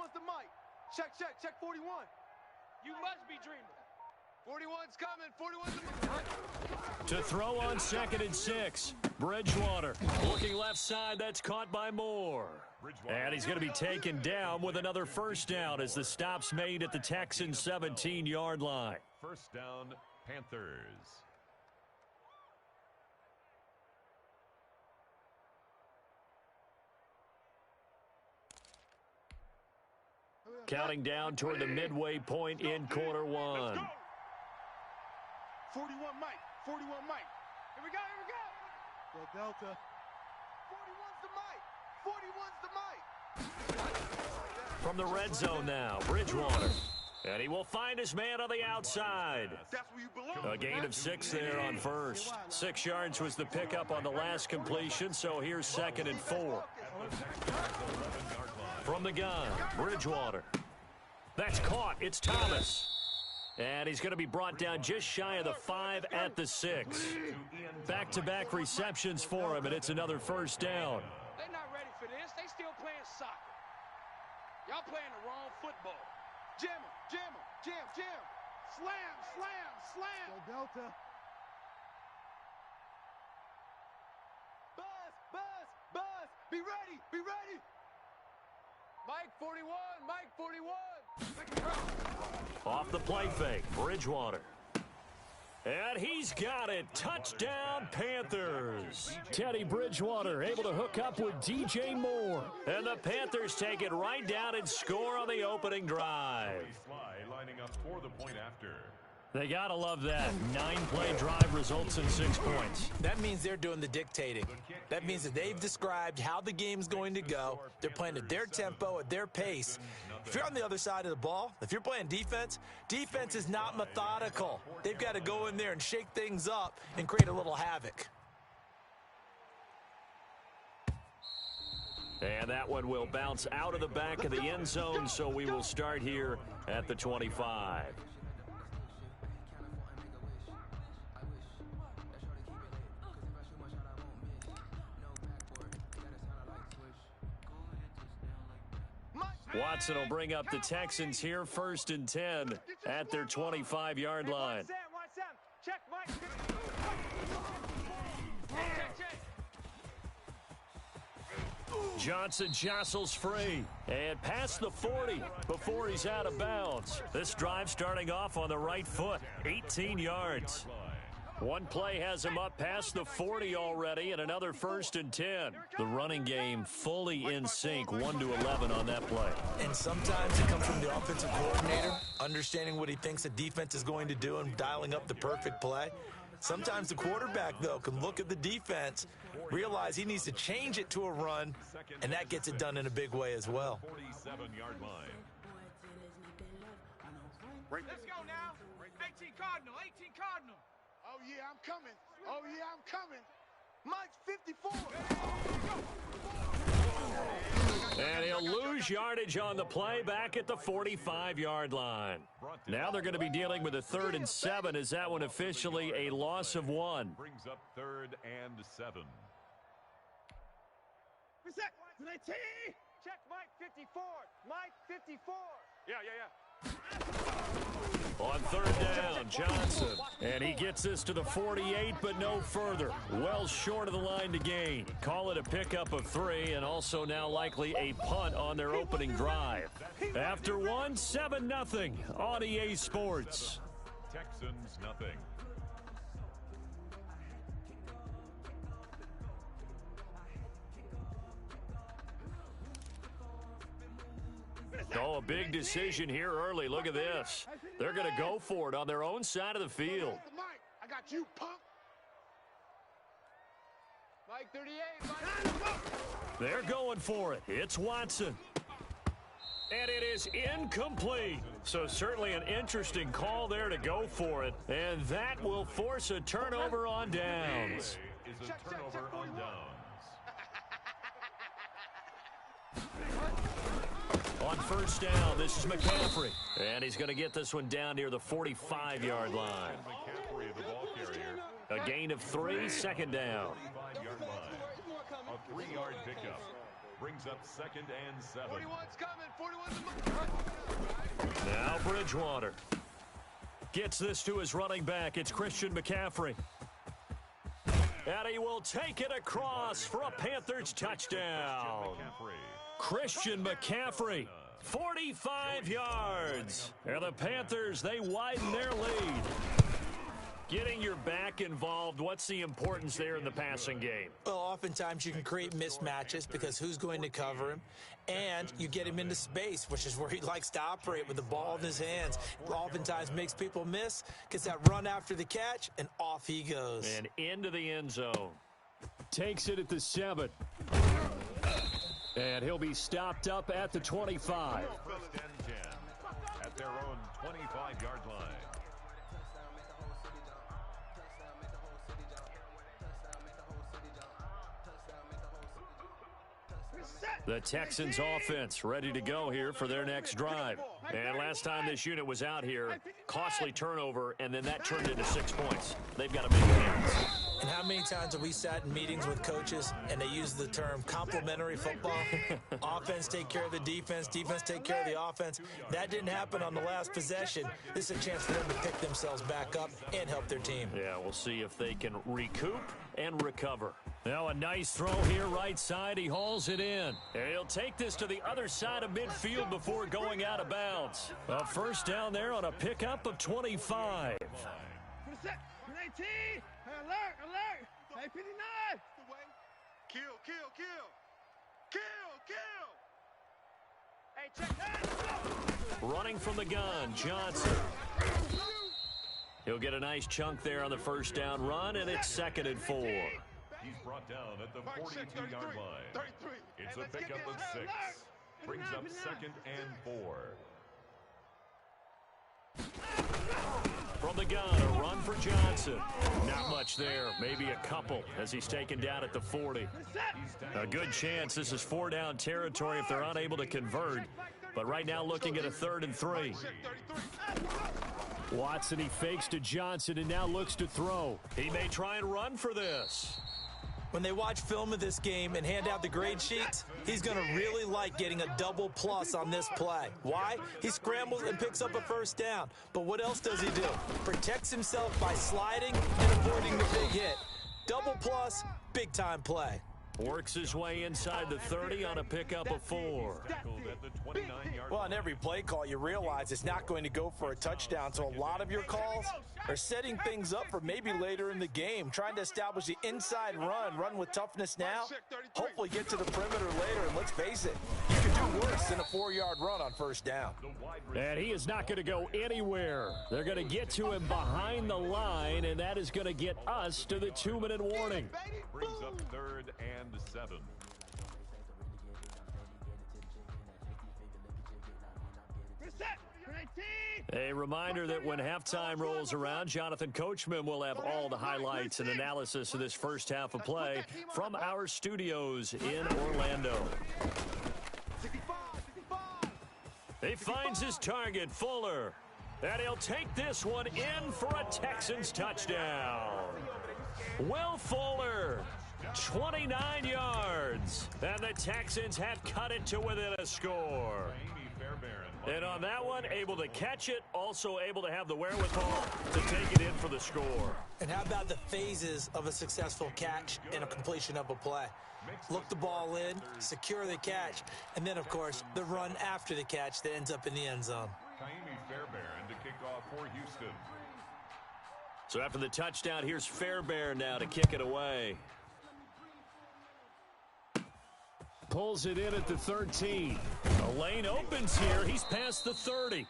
41's the mic. Check 41. You must be dreaming. 41's coming, 41's the mic. To throw on 2nd and 6. Bridgewater looking left side. That's caught by Moore. And he's going to be taken down with another first down as the stop's made at the Texans' 17-yard line. First down, Panthers. Counting down toward the midway point in quarter one. 41 Mike, 41 Mike. Here we go, here we go. Go Delta. 41's the mic. 41's the mic. From the red zone now, Bridgewater. And he will find his man on the outside. That's where you belong. A gain of 6 there on first. 6 yards was the pickup on the last completion, so here's 2nd and 4. From the gun, Bridgewater. That's caught. It's Thomas. And he's going to be brought down just shy of the 5 at the 6. Back-to-back receptions for him, and it's another first down. They're not ready for this. They still playing soccer. Y'all playing the wrong football. Jam him, jam him, jam, jam. Slam, slam, slam. Go Delta. Buzz, buzz, buzz. Be ready, be ready. Mike 41, Mike 41. Off the play fake, Bridgewater. And he's got it. Touchdown, Panthers. Teddy Bridgewater able to hook up with DJ Moore. And the Panthers take it right down and score on the opening drive. Lining up for the point after. They got to love that. 9-play drive results in 6 points. That means they're doing the dictating. That means that they've described how the game's going to go. They're playing at their tempo, at their pace. If you're on the other side of the ball, if you're playing defense, defense is not methodical. They've got to go in there and shake things up and create a little havoc. And that one will bounce out of the back of the end zone, so we will start here at the 25. Watson will bring up the Texans here, 1st and 10 at their 25-yard line. Check, Mike. Johnson jostles free and past the 40 before he's out of bounds. This drive starting off on the right foot, 18 yards. One play has him up past the 40 already, and another 1st and 10. The running game fully in sync, 1-11 on that play. And sometimes it comes from the offensive coordinator, understanding what he thinks the defense is going to do and dialing up the perfect play. Sometimes the quarterback, though, can look at the defense, realize he needs to change it to a run, and that gets it done in a big way as well. 47-yard line. Let's go now. 18 Cardinal, 18 Cardinal. Oh, yeah, I'm coming. Oh, yeah, I'm coming. Mike's 54. And he'll lose yardage on the play back at the 45-yard line. Now they're going to be dealing with a 3rd and 7. Is that one officially a loss of 1? Brings up 3rd and 7. Check Mike 54. Mike 54. Yeah. On 3rd down, Johnson. And he gets this to the 48, but no further. Well short of the line to gain. Call it a pickup of 3, and also now likely a punt on their opening drive. After 1, 7-0 on EA Sports. Texans nothing. Oh, a big decision here early. Look at this. They're going to go for it on their own side of the field. I got you, punk. Mike 38. Mike. They're going for it. It's Watson. And it is incomplete. So certainly an interesting call there to go for it. And that will force a turnover on downs. Is a turnover on downs. On 1st down, this is McCaffrey. And he's going to get this one down near the 45-yard line. McCaffrey, the ball carrier. A gain of 3, 2nd down. 45-yard line. A 3-yard pickup. Brings up 2nd and 7. 41's coming. 41's Bridgewater. Gets this to his running back. It's Christian McCaffrey. And he will take it across for a Panthers touchdown. Christian McCaffrey, 45 yards. And the Panthers, they widen their lead. Getting your back involved, what's the importance there in the passing game? Well, oftentimes you can create mismatches because who's going to cover him? And you get him into space, which is where he likes to operate with the ball in his hands. Oftentimes makes people miss, gets that run after the catch, and off he goes. And into the end zone. Takes it at the 7. And he'll be stopped up at the 25. First and 10 at their own 25-yard line. The Texans offense ready to go here for their next drive. And last time this unit was out here, costly turnover, and then that turned into 6 points. They've got to make hands. And how many times have we sat in meetings with coaches and they use the term complementary football? Offense take care of the defense, defense take care of the offense. That didn't happen on the last possession. This is a chance for them to pick themselves back up and help their team. Yeah, we'll see if they can recoup and recover. Now a nice throw here right side. He hauls it in. And he'll take this to the other side of midfield before going out of bounds. A first down there on a pickup of 25. 19. Alert, alert. 59. Kill, kill, kill. Kill, kill. Hey, check that. Running from the gun, Johnson. He'll get a nice chunk there on the first down run, and it's 2nd and 4. He's brought down at the 42-yard line. It's a pickup of 6. Brings up 2nd and 4. From the gun, a run for Johnson. Not much there, maybe a couple as he's taken down at the 40. A good chance this is 4-down territory if they're unable to convert. But right now looking at a 3rd and 3. Watson, he fakes to Johnson and now looks to throw. He may try and run for this. When they watch film of this game and hand out the grade sheets, he's going to really like getting a double plus on this play. Why? He scrambles and picks up a first down. But what else does he do? Protects himself by sliding and avoiding the big hit. Double plus, big-time play. Works his way inside the 30 on a pickup of 4. Well, on every play call, you realize it's not going to go for a touchdown, so a lot of your calls are setting things up for maybe later in the game, trying to establish the inside run with toughness now, hopefully get to the perimeter later, and let's face it, you can do worse than a 4-yard run on first down. And he is not going to go anywhere. They're going to get to him behind the line, and that is going to get us to the 2-minute warning. Brings up 3rd and 7. A reminder that when halftime rolls around, Jonathan Coachman will have all the highlights and analysis of this first half of play from our studios in Orlando. He finds his target, Fuller, and he'll take this one in for a Texans touchdown. Will Fuller, 29 yards, and the Texans have cut it to within a score. And on that one, able to catch it, also able to have the wherewithal to take it in for the score. And how about the phases of a successful catch and a completion of a play? Look the ball in, secure the catch, and then, of course, the run after the catch that ends up in the end zone. Fairbairn to kick off for Houston. So after the touchdown, here's Fairbairn now to kick it away. Pulls it in at the 13. A lane opens here. He's past the 30.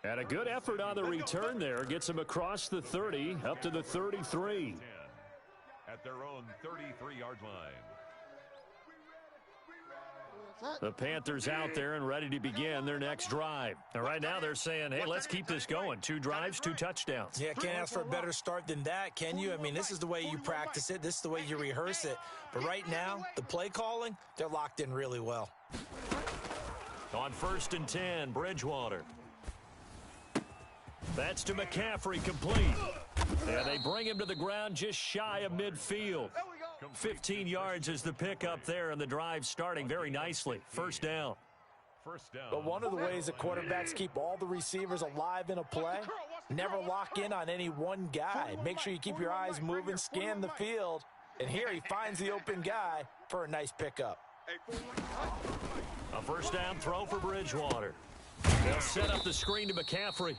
And a good effort on the return there. Gets him across the 30, up to the 33. At their own 33-yard line. The Panthers out there and ready to begin their next drive. And right now they're saying, hey, let's keep this going. 2 drives, 2 touchdowns. Yeah, can't ask for a better start than that, can you? I mean, this is the way you practice it. This is the way you rehearse it. But right now, the play calling, they're locked in really well. On 1st and 10, Bridgewater. That's to McCaffrey, complete. And they bring him to the ground just shy of midfield. 15 yards is the pickup there, and the drive starting very nicely. First down. First down. But one of the ways that quarterbacks keep all the receivers alive in a play, never lock in on any one guy. Make sure you keep your eyes moving, scan the field, and here he finds the open guy for a nice pickup. A first down throw for Bridgewater. They'll set up the screen to McCaffrey.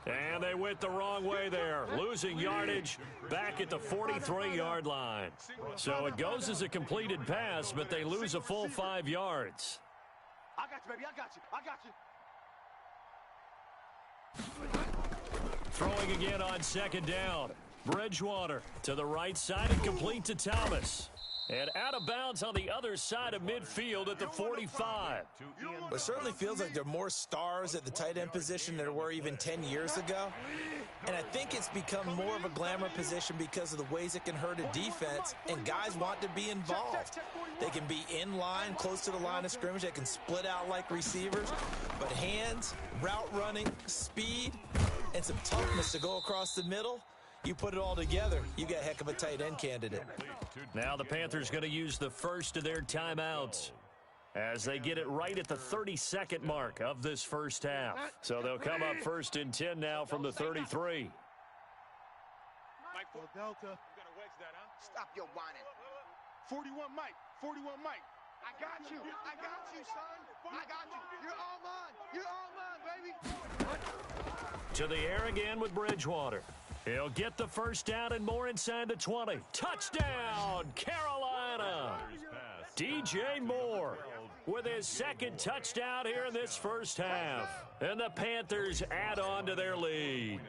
And they went the wrong way there, losing yardage back at the 43-yard line. So it goes as a completed pass, but they lose a full 5 yards. I got you, baby. I got you. Throwing again on second down. Bridgewater to the right side and complete to Thomas. And out of bounds on the other side of midfield at the 45. It certainly feels like there are more stars at the tight end position than there were even 10 years ago. And I think it's become more of a glamour position because of the ways it can hurt a defense, and guys want to be involved. They can be in line, close to the line of scrimmage. They can split out like receivers. But hands, route running, speed, and some toughness to go across the middle, you put it all together, you got a heck of a tight end candidate. Now the Panthers going to use the first of their timeouts as they get it right at the 32nd mark of this first half. So they'll come up first and 10 now from the 33. Delta. Stop your whining. 41 Mike. 41 Mike. I got you, son. I got you. You're all mine. You're all mine, baby. To the air again with Bridgewater. He'll get the first down and more inside the 20. Touchdown, Carolina. DJ Moore with his second touchdown here in this first half. And the Panthers add on to their lead.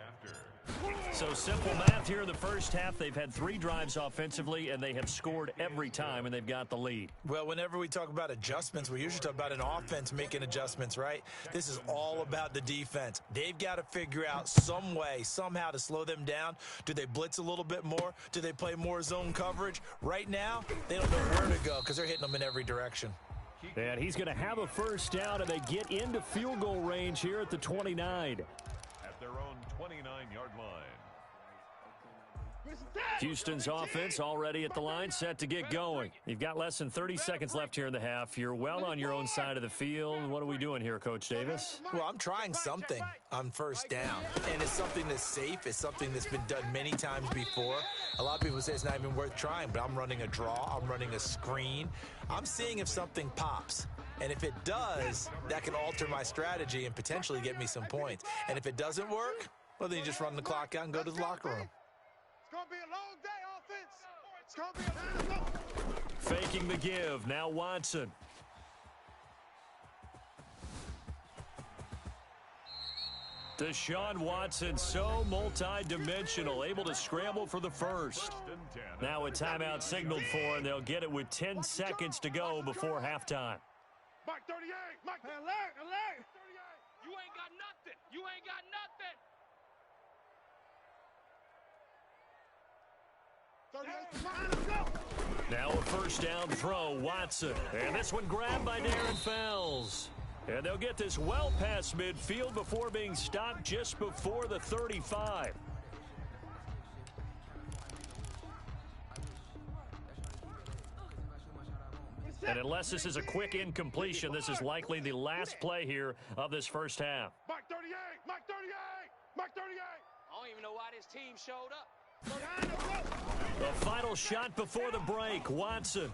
So simple math here in the first half. They've had 3 drives offensively, and they have scored every time, and they've got the lead. Well, whenever we talk about adjustments, we usually talk about an offense making adjustments, right? This is all about the defense. They've got to figure out some way, somehow to slow them down. Do they blitz a little bit more? Do they play more zone coverage? Right now, they don't know where to go because they're hitting them in every direction. And he's going to have a first down, and they get into field goal range here at the 29. At their own 29-yard line. Houston's offense already at the line, set to get going. You've got less than 30 seconds left here in the half. You're well on your own side of the field. What are we doing here, Coach Davis? Well, I'm trying something on first down, and it's something that's safe. It's something that's been done many times before. A lot of people say it's not even worth trying, but I'm running a draw. I'm running a screen. I'm seeing if something pops. And if it does, that can alter my strategy and potentially get me some points. And if it doesn't work, well, then you just run the clock out and go to the locker room. It's going to be a long day, offense. It's going to be a long day. Faking the give. Now Watson. Deshaun Watson, so multi-dimensional, able to scramble for the first. Now a timeout signaled for, and they'll get it with 10 seconds to go before halftime. Mike 38. Mike, alert, alert. 38. You ain't got nothing. You ain't got nothing. 38. Now a first down throw, Watson. And this one grabbed by Darren Fells. And they'll get this well past midfield before being stopped just before the 35. And unless this is a quick incompletion, this is likely the last play here of this first half. Mike 38. Mike 38. Mike 38. I don't even know why this team showed up. The final shot before the break, Watson.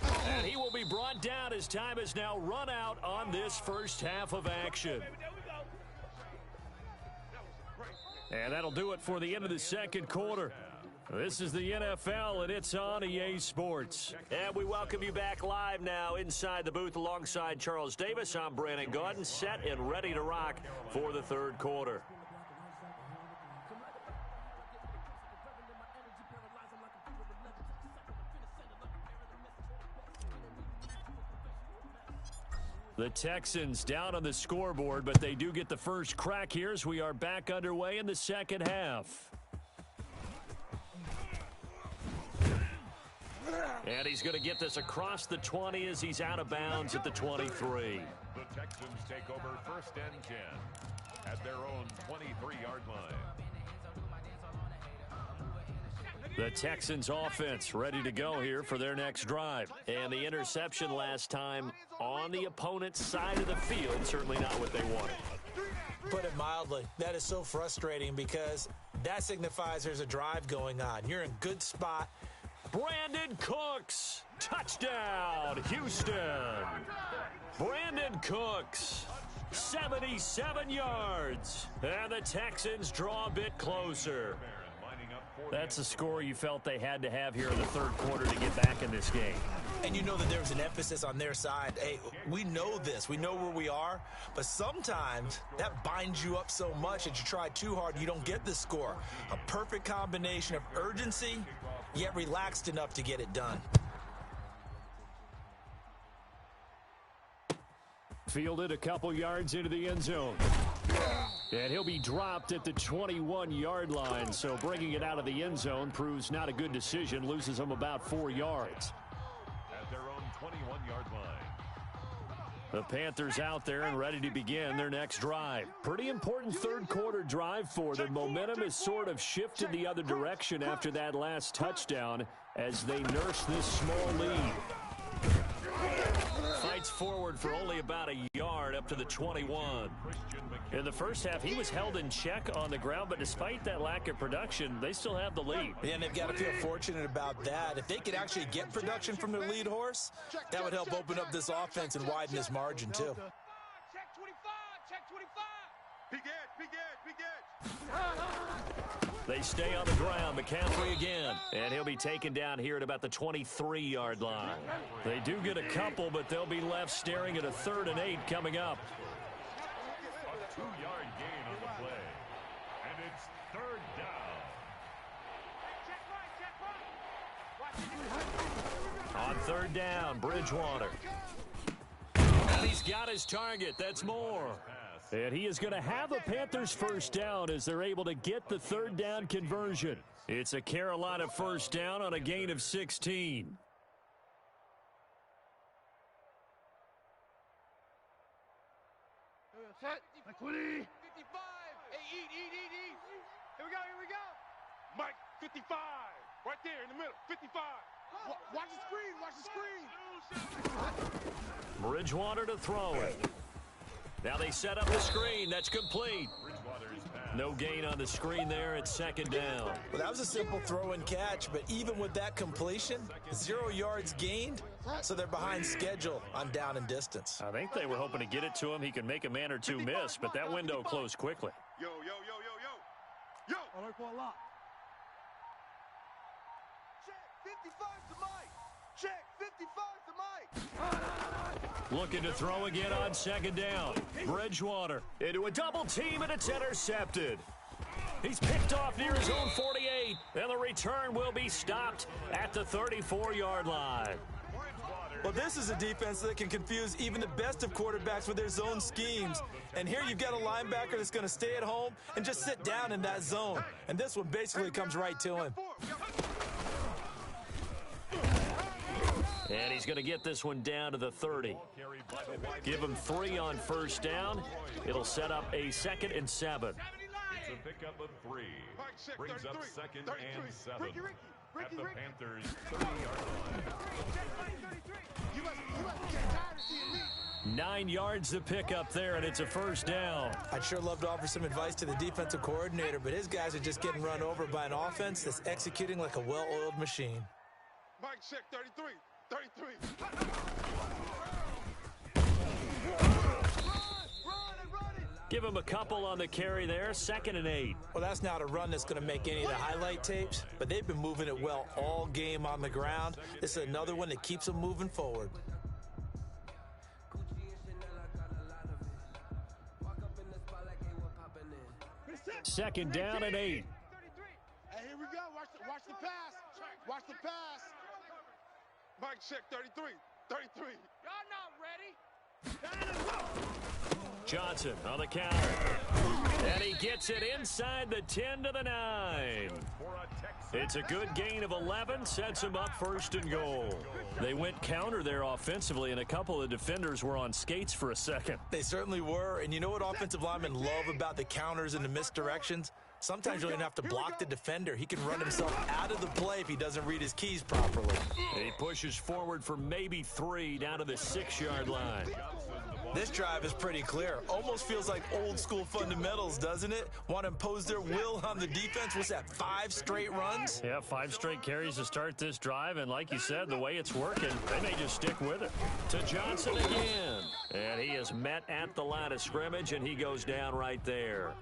And he will be brought down as time is now run out on this first half of action. And that'll do it for the end of the second quarter. This is the NFL, and it's on EA Sports. And we welcome you back live now inside the booth alongside Charles Davis. I'm Brandon Gordon, set and ready to rock for the third quarter. The Texans down on the scoreboard, but they do get the first crack here as we are back underway in the second half. And he's going to get this across the 20 as he's out of bounds at the 23. The Texans take over first and 10 at their own 23-yard line. The Texans offense ready to go here for their next drive. And the interception last time on the opponent's side of the field, certainly not what they wanted. Put it mildly, that is so frustrating because that signifies there's a drive going on. You're in good spot. Brandon Cooks, touchdown, Houston. Brandon Cooks, 77 yards. And the Texans draw a bit closer. That's a score you felt they had to have here in the third quarter to get back in this game. And you know that there was an emphasis on their side. Hey, we know this. We know where we are. But sometimes that binds you up so much that you try too hard, you don't get the score. A perfect combination of urgency, yet relaxed enough to get it done. Fielded a couple yards into the end zone. And he'll be dropped at the 21-yard line, so bringing it out of the end zone proves not a good decision, loses him about 4 yards. At their own 21-yard line. The Panthers out there and ready to begin their next drive. Pretty important third quarter drive for them. Momentum has sort of shifted the other direction after that last touchdown as they nurse this small lead. Fights forward for only about a yard up to the 21. In the first half, he was held in check on the ground, but despite that lack of production, they still have the lead. And they've got to feel fortunate about that. If they could actually get production from their lead horse, that would help open up this offense and widen this margin, too. Check 25, check 25. Big edge. They stay on the ground. McCaffrey again. And he'll be taken down here at about the 23-yard line. They do get a couple, but they'll be left staring at a 3rd and 8 coming up. A 2-yard gain on the play. And it's 3rd down. On 3rd down, Bridgewater. And he's got his target. That's more. And he is going to have a Panthers first down as they're able to get the 3rd down conversion. It's a Carolina first down on a gain of 16. Set. 20. 55. Hey, eat. Here we go. Mike, 55. Right there in the middle. 55. Watch the screen. Bridgewater to throw it. Now they set up the screen. That's complete. No gain on the screen there. It's 2nd down. Well, that was a simple throw and catch, but even with that completion, 0 yards gained, so they're behind schedule on down and distance. I think they were hoping to get it to him. He could make a man or two miss, but that window closed quickly. Yo. I like for a lot. Check 55 to Mike. Check 55 to Mike. Looking to throw again on 2nd down. Bridgewater into a double team, and it's intercepted. He's picked off near his own 48, and the return will be stopped at the 34-yard line. Well, this is a defense that can confuse even the best of quarterbacks with their zone schemes. And here you've got a linebacker that's going to stay at home and just sit down in that zone. And this one basically comes right to him. And he's going to get this one down to the 30. Give him 3 on first down. It'll set up a 2nd and 7. It's a pickup of 3. Brings up 2nd and 7. At the Panthers' 30-yard line. 9 yards to pick up there, and it's a first down. I'd sure love to offer some advice to the defensive coordinator, but his guys are just getting run over by an offense that's executing like a well-oiled machine. Mike, check 33. Give him a couple on the carry there, 2nd and 8. Well, that's not a run that's going to make any of the highlight tapes, but they've been moving it well all game on the ground. This is another one that keeps them moving forward. Second down and 8. Hey, here we go. Watch the pass. Watch the pass. Mike, check 33. Y'all not ready. Johnson on the counter. And he gets it inside the 10 to the 9. It's a good gain of 11, sets him up 1st and goal. They went counter there offensively, and a couple of defenders were on skates for a second. They certainly were, and you know what offensive linemen love about the counters and the misdirections? Sometimes you don't even have to block the defender. He can run himself out of the play if he doesn't read his keys properly. He pushes forward for maybe 3 down to the 6-yard line. This drive is pretty clear. Almost feels like old school fundamentals, doesn't it? Want to impose their will on the defense. What's that, 5 straight runs? Yeah, 5 straight carries to start this drive, and like you said, the way it's working, they may just stick with it. To Johnson again. And he is met at the line of scrimmage, and he goes down right there.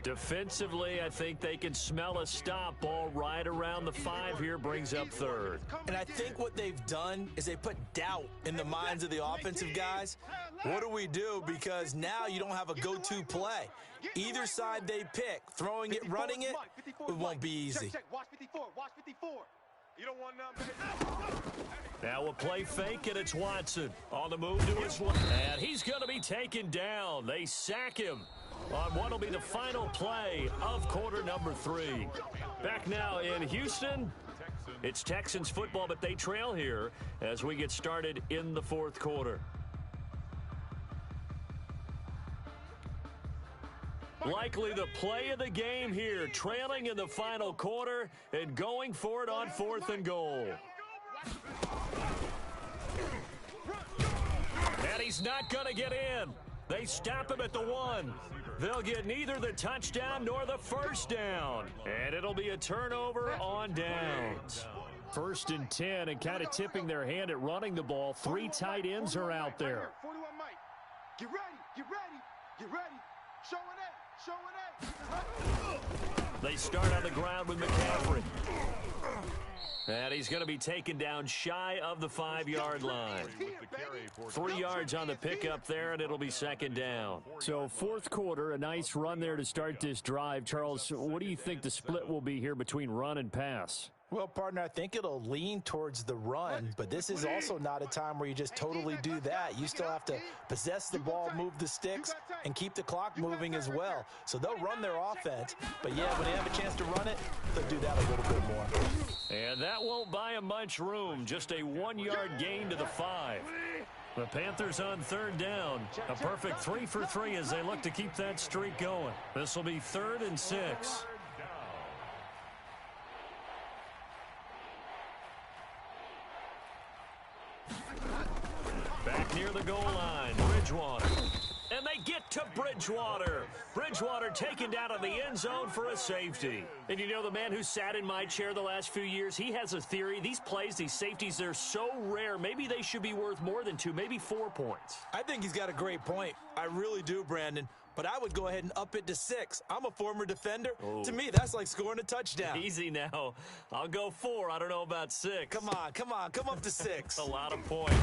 Defensively, I think they can smell a stop. Ball right around the 5 here, brings up 3rd. And I think what they've done is they put doubt in the minds of the offensive guys. What do we do? Because now you don't have a go-to play. Either side they pick, throwing it, running it, it won't be easy. Watch 54. Watch 54. You don't want none. Now a play fake, and it's Watson on the move to his left. And he's going to be taken down. They sack him on what will be the final play of quarter number 3. Back now in Houston, it's Texans football, but they trail here as we get started in the 4th quarter. Likely the play of the game here, trailing in the final quarter and going for it on 4th and goal. And he's not going to get in. They stop him at the 1. They'll get neither the touchdown nor the first down. And it'll be a turnover on downs. 1st and 10, and kind of tipping their hand at running the ball. 3 tight ends are out there. 41 Mike. Get ready. Get ready. Get ready. Showing it. Showing it. They start on the ground with McCaffrey. And he's going to be taken down shy of the 5-yard line. 3 yards on the pickup there, and it'll be 2nd down. So 4th quarter, a nice run there to start this drive. Charles, what do you think the split will be here between run and pass? Well, partner, I think it'll lean towards the run, but this is also not a time where you just totally do that. You still have to possess the ball, move the sticks, and keep the clock moving as well. So they'll run their offense, but yeah, when they have a chance to run it, they'll do that a little bit more. And that won't buy him much room. Just a 1-yard gain to the 5. The Panthers on 3rd down. A perfect 3 for 3 as they look to keep that streak going. This will be 3rd and 6. Back near the goal line, Bridgewater. And they get to Bridgewater. Bridgewater taken down in the end zone for a safety. And you know, the man who sat in my chair the last few years, he has a theory. These plays, these safeties, they're so rare. Maybe they should be worth more than 2, maybe 4 points. I think he's got a great point. I really do, Brandon. But I would go ahead and up it to 6. I'm a former defender. To me, that's like scoring a touchdown. Easy now. I'll go 4. I don't know about 6. Come on. Come up to 6. A lot of points.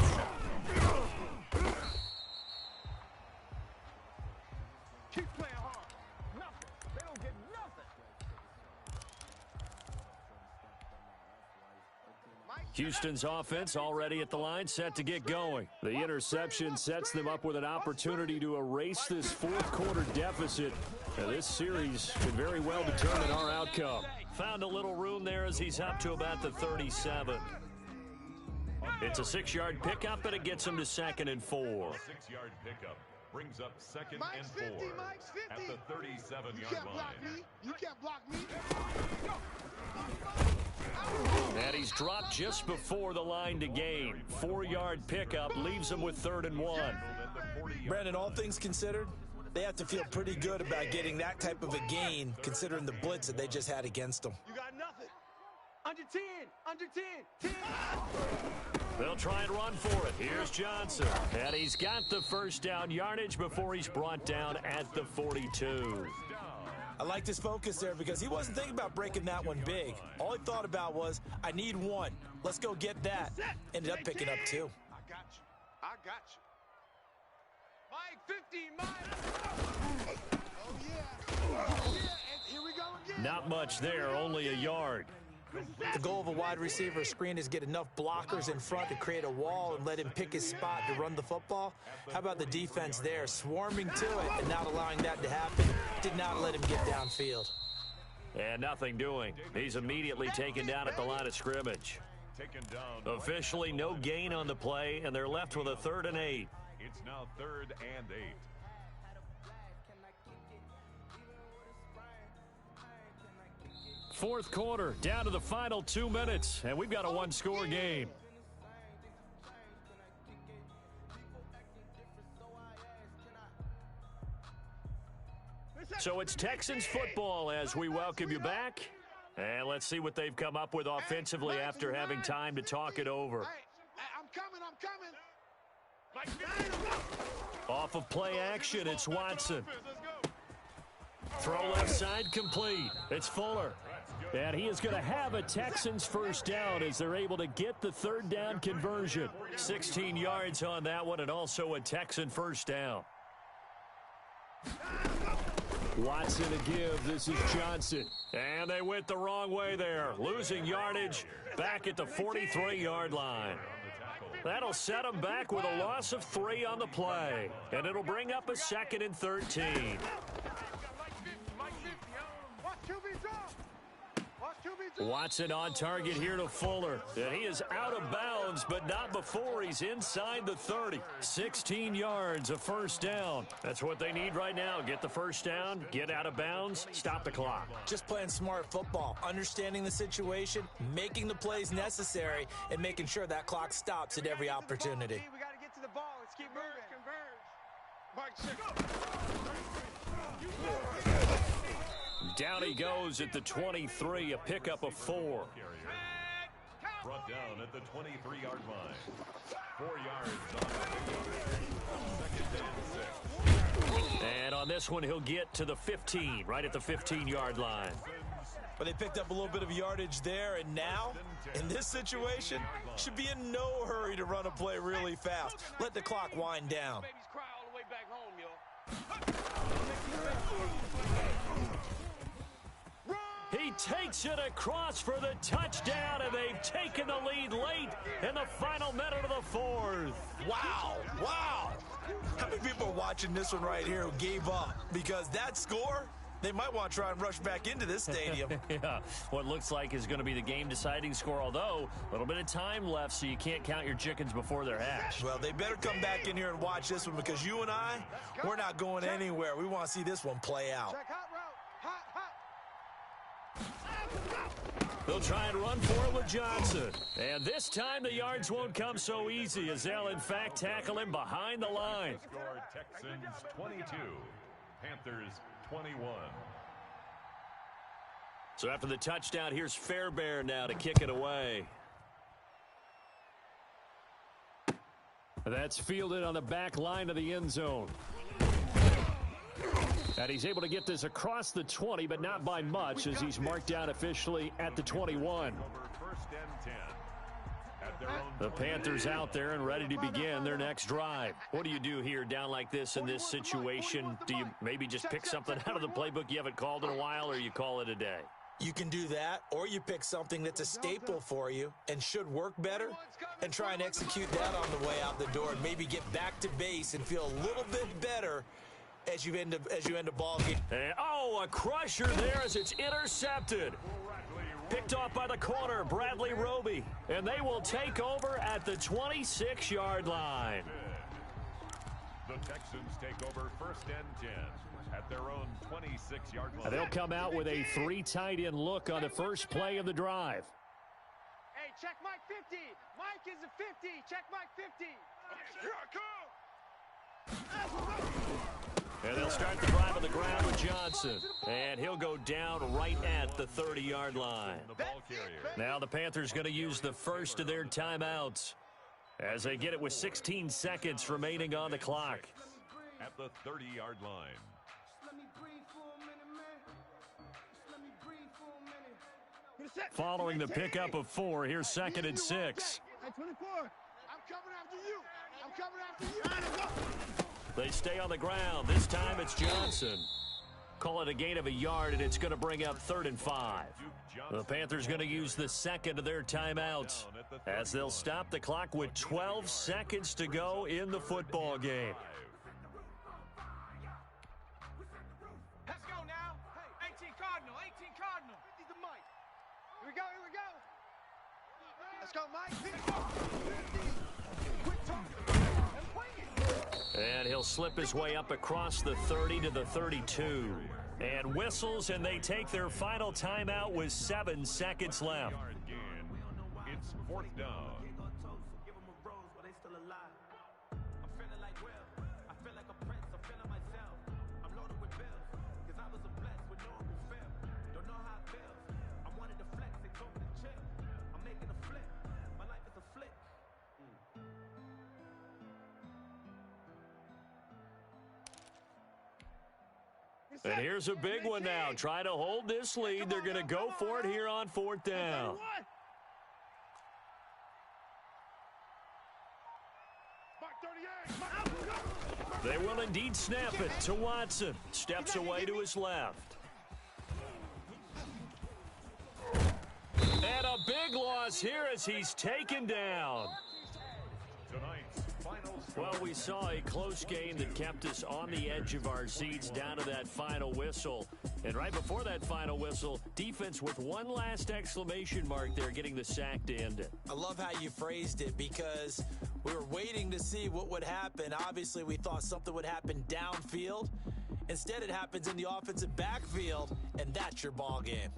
Keep playing hard. Nothing. They don't get nothing. Houston's offense already at the line, set to get going. The interception sets them up with an opportunity to erase this 4th quarter deficit. Now, this series could very well determine our outcome. Found a little room there as he's up to about the 37. It's a 6-yard pickup, and it gets him to 2nd and 4. 6-yard pickup brings up 2nd and 4 at the 37-yard line. You can't block me. And he's dropped just before the line to gain. 4-yard pickup leaves him with 3rd and 1. Brandon, all things considered, they have to feel pretty good about getting that type of a gain, considering the blitz that they just had against them. You got nothing. Under 10. Under 10. 10. They'll try and run for it. Here's Johnson. And he's got the first down yardage before he's brought down at the 42. I liked his focus there because he wasn't thinking about breaking that one big. All he thought about was, I need 1. Let's go get that. Ended up picking up 2. I got you. Mike, 50, Mike. Oh, yeah. And here we go again. Not much there, only a yard. The goal of a wide receiver screen is get enough blockers in front to create a wall and let him pick his spot to run the football. How about the defense there, swarming to it and not allowing that to happen? Did not let him get downfield. And nothing doing. He's immediately taken down at the line of scrimmage. Officially no gain on the play, and they're left with a 3rd and 8. It's now 3rd and 8. fourth quarter, down to the final 2 minutes, and we've got a one-score game. So it's Texans football as we welcome you back. And let's see what they've come up with offensively after having time to talk it over. I'm coming. Off of play action, it's Watson. Throw left side complete. It's Fuller. And he is going to have a Texans first down as they're able to get the third down conversion. 16 yards on that one and also a Texan first down. Watson to give. This is Johnson. And they went the wrong way there. Losing yardage back at the 43-yard line. That'll set them back with a loss of 3 on the play. And it'll bring up a 2nd and 13. Watson on target here to Fuller. And he is out of bounds, but not before he's inside the 30. 16 yards, a first down. That's what they need right now. Get the first down, get out of bounds, stop the clock. Just playing smart football, understanding the situation, making the plays necessary, and making sure that clock stops at every opportunity. We got to get to the ball. Let's keep moving. Down he goes at the 23, a pickup of 4. Brought down at the 23-yard line. 4 yards on the 2nd and 6. And on this one, he'll get to the 15, right at the 15-yard line. But they picked up a little bit of yardage there, and now, in this situation, should be in no hurry to run a play really fast. Let the clock wind down. He takes it across for the touchdown, and they've taken the lead late in the final minute of the fourth. Wow. How many people are watching this one right here who gave up? Because that score, they might want to try and rush back into this stadium. Yeah, what looks like is going to be the game-deciding score, although a little bit of time left, so you can't count your chickens before they're hatched. Well, they better come back in here and watch this one, because you and I, we're not going anywhere. We want to see this one play out. They'll try and run for it with Johnson. And this time the yards won't come so easy as they'll, in fact, tackle him behind the line. Score Texans 22, Panthers 21. So after the touchdown, here's Fairbairn now to kick it away. That's fielded on the back line of the end zone. And he's able to get this across the 20, but not by much, as he's marked down officially at the 21. The Panthers out there and ready to begin their next drive. What do you do here down like this in this situation? Do you maybe just pick something out of the playbook you haven't called in a while, or you call it a day? You can do that, or you pick something that's a staple for you and should work better and try and execute that on the way out the door and maybe get back to base and feel a little bit better as you end a ball game. And, a crusher there as it's intercepted. Picked off by the corner, Bradley Roby. And they will take over at the 26-yard line. The Texans take over 1st and 10 at their own 26-yard line. They'll come out with a 3 tight end look on the first play of the drive. Hey, check Mike 50. Mike is a 50. Check Mike 50. Here I come. And they'll start the drive on the ground with Johnson. And he'll go down right at the 30-yard line. Now the Panthers going to use the first of their timeouts as they get it with 16 seconds remaining on the clock. At the 30-yard line. Following the pickup of 4, here's 2nd and 6. Hey, 24. I'm coming after you. I'm coming after you. They stay on the ground. This time it's Johnson. Call it a gain of a yard, and it's going to bring up 3rd and 5. The Panthers going to use the second of their timeouts as they'll stop the clock with 12 seconds to go in the football game. Let's go now. Hey, 18 Cardinal. He's the Mike. Here we go. Let's go, Mike. 50. Quit talking and play it. And he'll slip his way up across the 30 to the 32. And whistles, and they take their final timeout with 7 seconds left. It's 4th down. And here's a big one now. Trying to hold this lead. They're going to go for it here on 4th down. They will indeed snap it to Watson. Steps away to his left. And a big loss here as he's taken down. Well, we saw a close game that kept us on the edge of our seats down to that final whistle. And right before that final whistle, defense with one last exclamation mark there, getting the sack to end it. I love how you phrased it because we were waiting to see what would happen. Obviously, we thought something would happen downfield. Instead, it happens in the offensive backfield, and that's your ball game.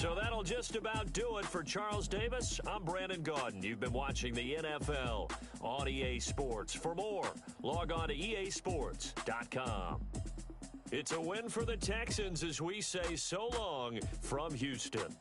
So that'll just about do it for Charles Davis. I'm Brandon Gaudin. You've been watching the NFL on EA Sports. For more, log on to easports.com. It's a win for the Texans as we say so long from Houston.